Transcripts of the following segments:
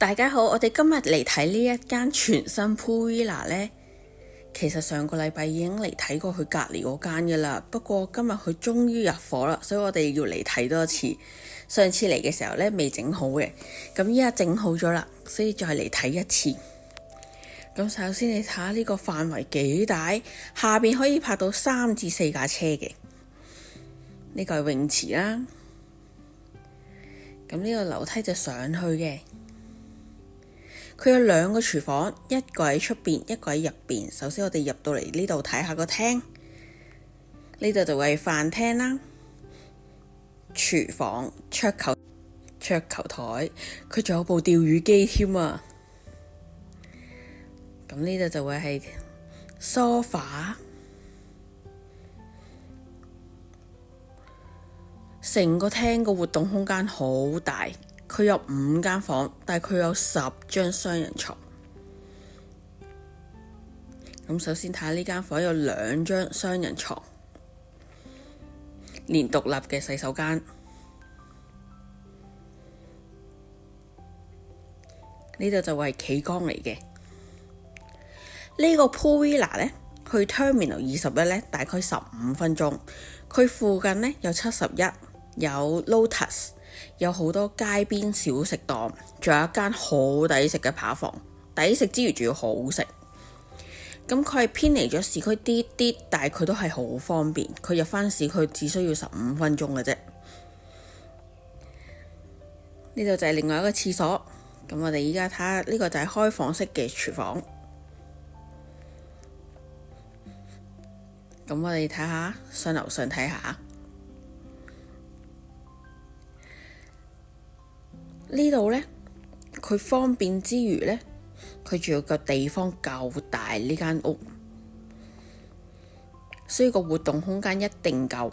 大家好，我哋今日嚟睇呢一間全新 Pool Villa 呢。其實上個禮拜已經嚟睇過佢隔離嗰間噶啦，不過今日佢終於入伙啦，所以我哋要嚟睇多次。上次嚟嘅時候呢，未整好嘅，咁依家整好咗啦，所以再嚟睇一次。咁首先你睇下呢個範圍幾大，下邊可以泊到3至4架車嘅。呢個係泳池啦，咁呢個樓梯就上去嘅。佢有2個廚房，一個喺出邊，一個喺入邊。首先我哋入到嚟呢度睇下個廳，呢度就係飯廳啦、廚房、桌球台，佢仲有部釣魚機添啊！咁呢度就會係梳化，成個廳個活動空間好大。佢有5間房，但係佢有10張雙人床。咁首先睇下呢間房有2張雙人床，連獨立嘅洗手間。呢度就係企缸嚟嘅。呢個 Pool Villa 呢，去 Terminal 21呢，大概15分鐘。佢附近呢，有71，有 Lotus。有好多街邊小食檔，仲有一間好抵食嘅扒房，抵食之餘仲要好食。咁佢係偏離咗市區啲啲，但係佢都係好方便。佢入返市區只需要15分鐘嘅啫。呢度就係另外一個廁所。咁我哋依家睇下呢個就係開放式嘅廚房。咁我哋睇下上樓上睇下。呢度呢，佢方便之餘呢，佢仲有個地方夠大，呢間屋，所以個活動空間一定夠，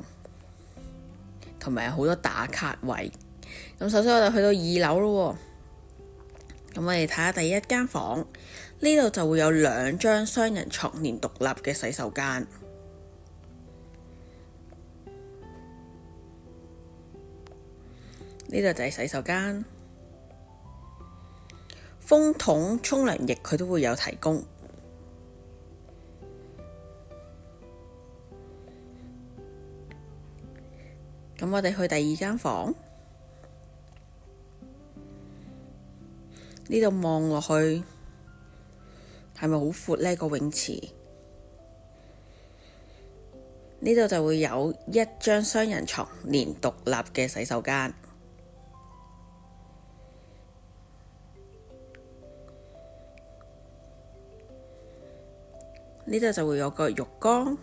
同埋有好多打卡位。咁首先我哋去到2樓咯，咁我哋睇下第一間房，呢度就會有2張雙人床，連獨立嘅洗手間。呢度就係洗手間。風筒、沖涼液佢都會有提供。咁我哋去第2間房，呢度望落去係咪好闊呢個泳池？呢度就會有1張雙人床，連獨立嘅洗手間。呢度就會有個浴缸，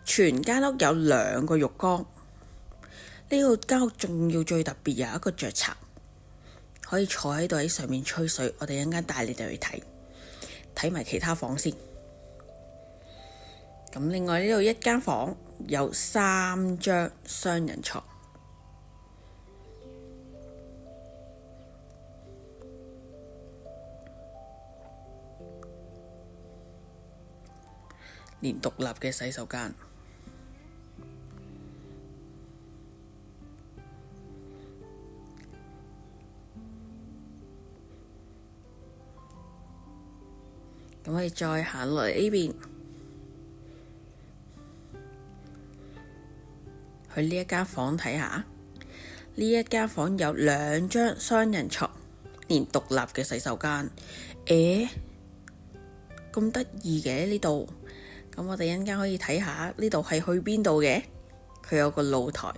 全間屋有2個浴缸。呢個間屋仲要最特別，有一個雀巢，可以坐喺度喺上面吹水。我哋一陣間帶你哋去睇埋其他房先。咁另外呢度1間房有3張雙人床。連獨立嘅洗手間。咁我哋再行落嚟呢邊，去呢一間房睇下。呢一間房有2張雙人床，連獨立嘅洗手間。咁得意嘅呢度。咁我哋一陣間可以睇下呢度係去邊度嘅。佢有個露台。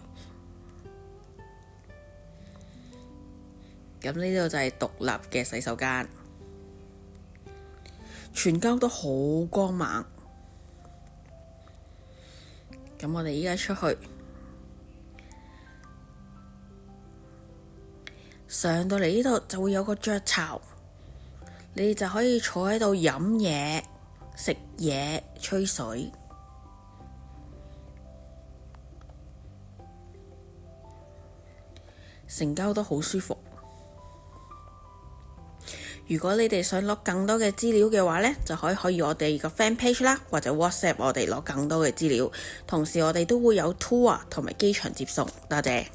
咁呢度就係獨立嘅洗手間，全間都好光猛。咁我哋依家出去，上到嚟呢度就會有個雀巢，你就可以坐喺度飲嘢、食嘢、吹水。成間都好舒服。如果你哋想攞更多嘅資料嘅話呢，就可以我哋個 fan page 啦，或者 WhatsApp 我哋攞更多嘅資料。同時我哋都會有 tour 同埋機場接送。多謝。